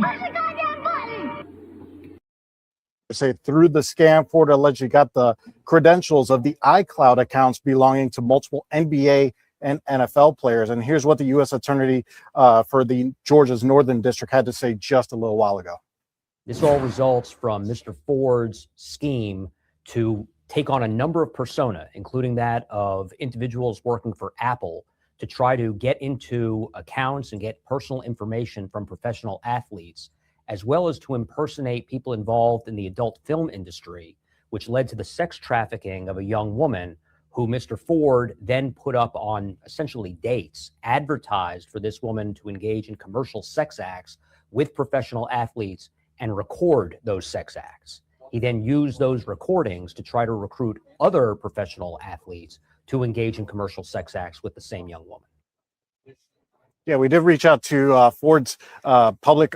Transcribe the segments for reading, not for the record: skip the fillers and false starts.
button. Press the goddamn button. Say through the scam, Ford allegedly got the credentials of the iCloud accounts belonging to multiple NBA and NFL players. And here's what the U.S. Attorney for the Georgia's Northern District had to say just a little while ago. This all results from Mr. Ford's scheme to take on a number of persona, including that of individuals working for Apple, to try to get into accounts and get personal information from professional athletes, as well as to impersonate people involved in the adult film industry, which led to the sex trafficking of a young woman who Mr. Ford then put up on essentially dates, advertised for this woman to engage in commercial sex acts with professional athletes and record those sex acts. He then used those recordings to try to recruit other professional athletes to engage in commercial sex acts with the same young woman. Yeah, we did reach out to Ford's public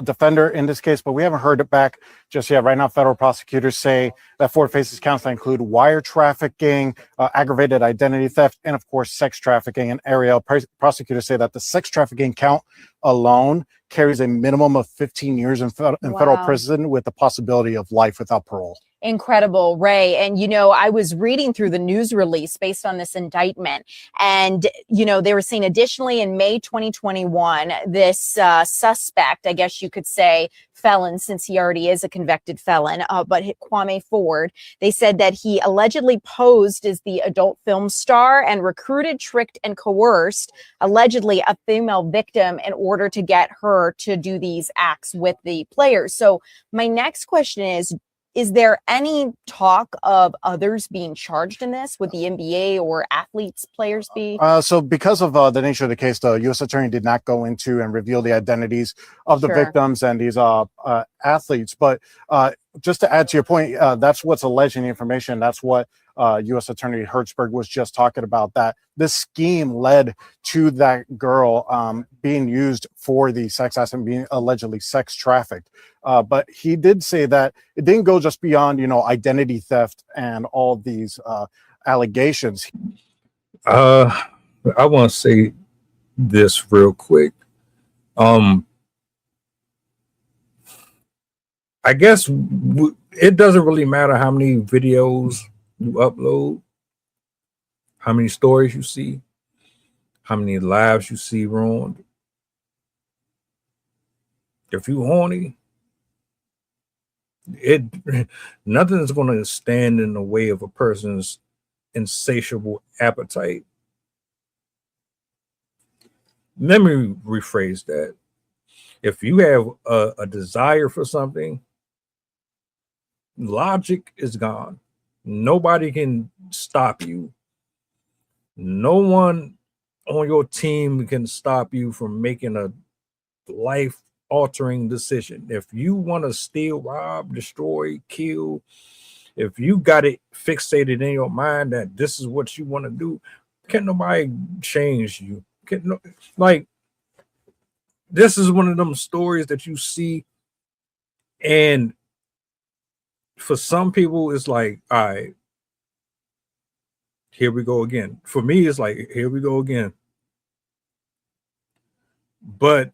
defender in this case, but we haven't heard it back just yet. Right now, federal prosecutors say that Ford faces counts that include wire trafficking, aggravated identity theft, and of course, sex trafficking. And Ariel, prosecutors say that the sex trafficking count alone carries a minimum of 15 years in federal prison with the possibility of life without parole. Incredible, Ray. And, you know, I was reading through the news release based on this indictment. And, you know, they were saying additionally in May 2021, this suspect, I guess you could say felon, since he already is a convicted felon, but Kwamaine Ford, they said that he allegedly posed as the adult film star and recruited, tricked, and coerced, allegedly, a female victim in order to get her to do these acts with the players. So my next question is there any talk of others being charged in this? Would the NBA or athletes, players be? So because of the nature of the case, the U.S. Attorney did not go into and reveal the identities of the victims and these athletes. But just to add to your point, that's what's alleged in the information. That's what U.S. Attorney Hertzberg was just talking about, that this scheme led to that girl being used for the sex acts and being allegedly sex trafficked. But he did say that it didn't go just beyond, you know, identity theft and all these allegations. I want to say this real quick. I guess it doesn't really matter how many videos you upload, how many stories you see, how many lives you see ruined. If you horny, nothing is going to stand in the way of a person's insatiable appetite. Let me rephrase that. If you have a desire for something, logic is gone. Nobody can stop you. No one on your team can stop you from making a life-altering decision. If you want to steal, rob, destroy, kill, if you got it fixated in your mind that this is what you want to do, can't nobody change you. This is one of them stories that you see, and for some people, it's like, all right, here we go again. For me, it's like, here we go again. But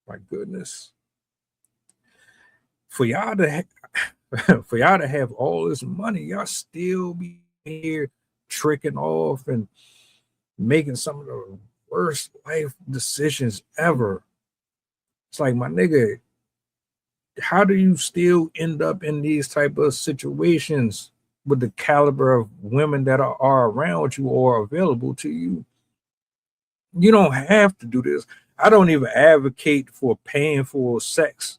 my goodness, for y'all to have all this money, y'all still be here tricking off and making some of the worst life decisions ever. It's like, my nigga, how do you still end up in these type of situations with the caliber of women that are around you or available to you? You don't have to do this. I don't even advocate for paying for sex.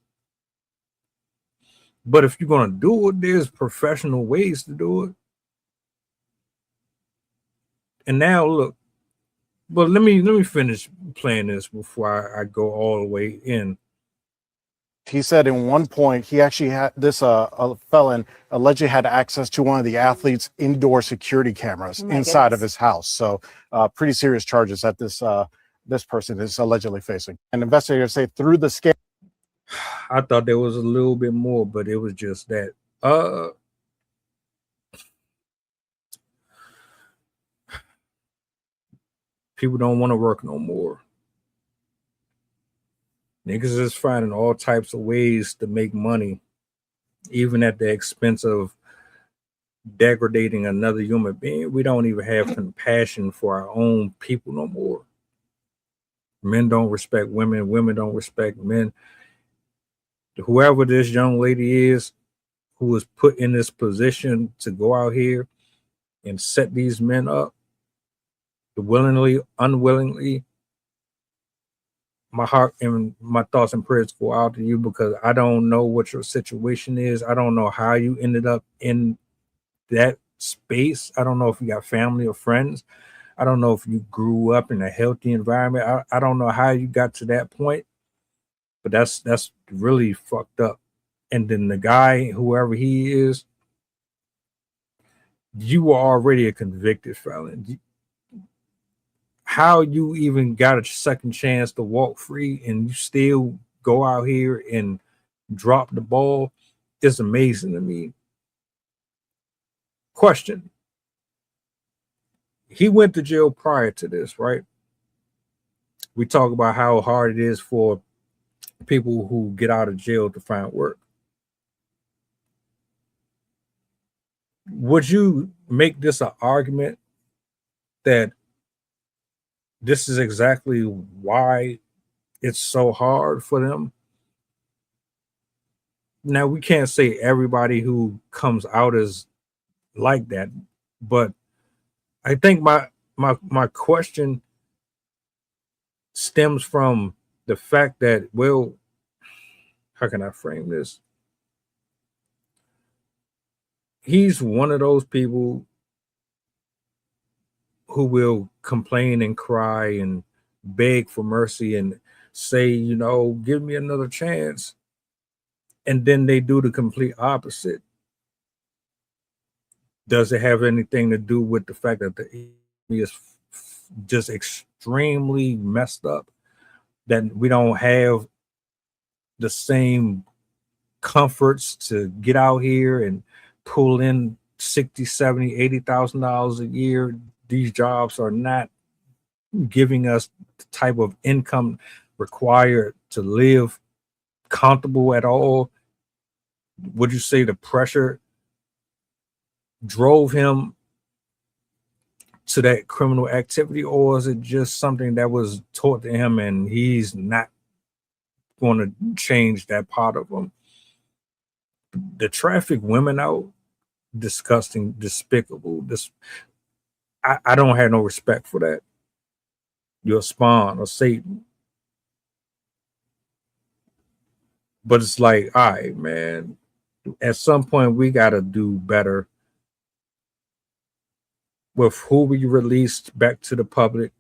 But if you're going to do it, there's professional ways to do it. And now look, but let me finish playing this before I go all the way in. He said in one point he actually had this a felon allegedly had access to one of the athletes' indoor security cameras inside of his house. So pretty serious charges that this person is allegedly facing. And investigators say through the scale. I thought there was a little bit more, but it was just that. People don't want to work no more. Niggas is finding all types of ways to make money, even at the expense of degrading another human being. We don't even have compassion for our own people no more. Men don't respect women. Women don't respect men. Whoever this young lady is who was put in this position to go out here and set these men up, willingly, unwillingly, my heart and my thoughts and prayers go out to you, because I don't know what your situation is. I don't know how you ended up in that space. I don't know if you got family or friends. I don't know if you grew up in a healthy environment. I don't know how you got to that point, but that's really fucked up. And then the guy, whoever he is, you were already a convicted felon. How you even got a second chance to walk free and you still go out here and drop the ball is amazing to me. Question. He went to jail prior to this, right? We talk about how hard it is for people who get out of jail to find work. Would you make this an argument that this is exactly why it's so hard for them? Now, we can't say everybody who comes out is like that, but I think my question stems from the fact that, well, how can I frame this? He's one of those people who will complain and cry and beg for mercy and say, you know, give me another chance. And then they do the complete opposite. Does it have anything to do with the fact that the economy is just extremely messed up, that we don't have the same comforts to get out here and pull in 60, 70, $80,000 a year? These jobs are not giving us the type of income required to live comfortable at all. Would you say the pressure drove him to that criminal activity, or is it just something that was taught to him and he's not going to change that part of him? The traffic women out, disgusting, despicable. I don't have no respect for that. You're a spawn or Satan. But it's like, all right, man, at some point we got to do better with who we released back to the public.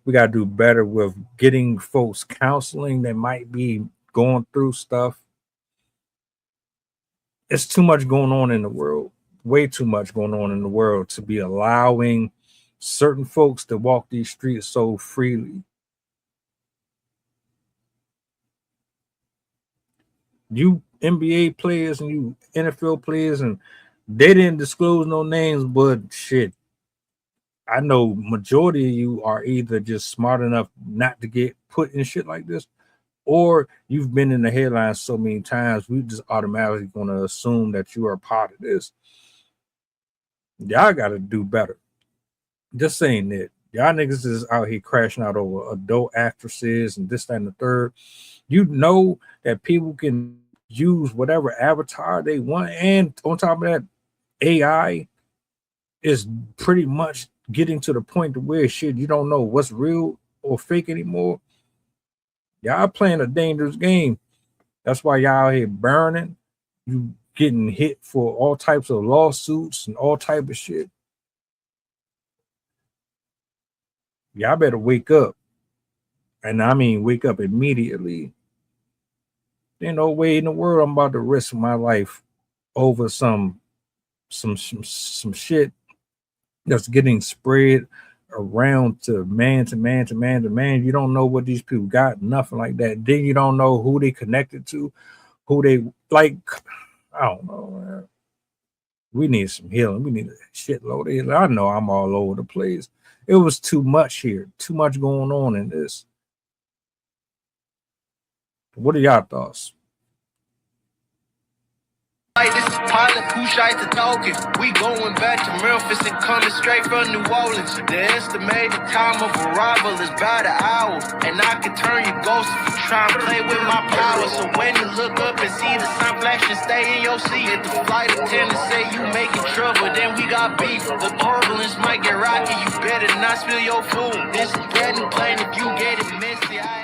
We got to do better with getting folks counseling that might be going through stuff. It's too much going on in the world, way too much going on in the world to be allowing certain folks to walk these streets so freely. You NBA players and you NFL players, and they didn't disclose no names, but shit, I know majority of you are either just smart enough not to get put in shit like this, or you've been in the headlines so many times, we just automatically going to assume that you are a part of this. Y'all got to do better. Just saying that. Y'all niggas is out here crashing out over adult actresses and this, that, and the third. You know that people can use whatever avatar they want, and on top of that, AI is pretty much getting to the point to where shit, you don't know what's real or fake anymore. Y'all playing a dangerous game. That's why y'all out here burning. You getting hit for all types of lawsuits and all type of shit. Y'all better wake up. And I mean wake up immediately. There's no way in the world I'm about to risk my life over some shit that's getting spread around to man to man to man to man. You don't know what these people got, nothing like that. Then you don't know who they connected to, who they like. I don't know, man. We need some healing. We need a shitload of healing. I know I'm all over the place. It was too much here, too much going on in this. What are y'all thoughts? Hey, this is Pilot Pushite to talking. We going back to Memphis and coming straight from New Orleans. The estimated time of arrival is about an hour. And I can turn your ghost if you try and play with my power. So when you look up and see the sun flashing, stay in your seat. If the flight attendant say you making trouble, then we got beef. The turbulence might get rocky, you better not spill your food. This is getting plain if you get it messy.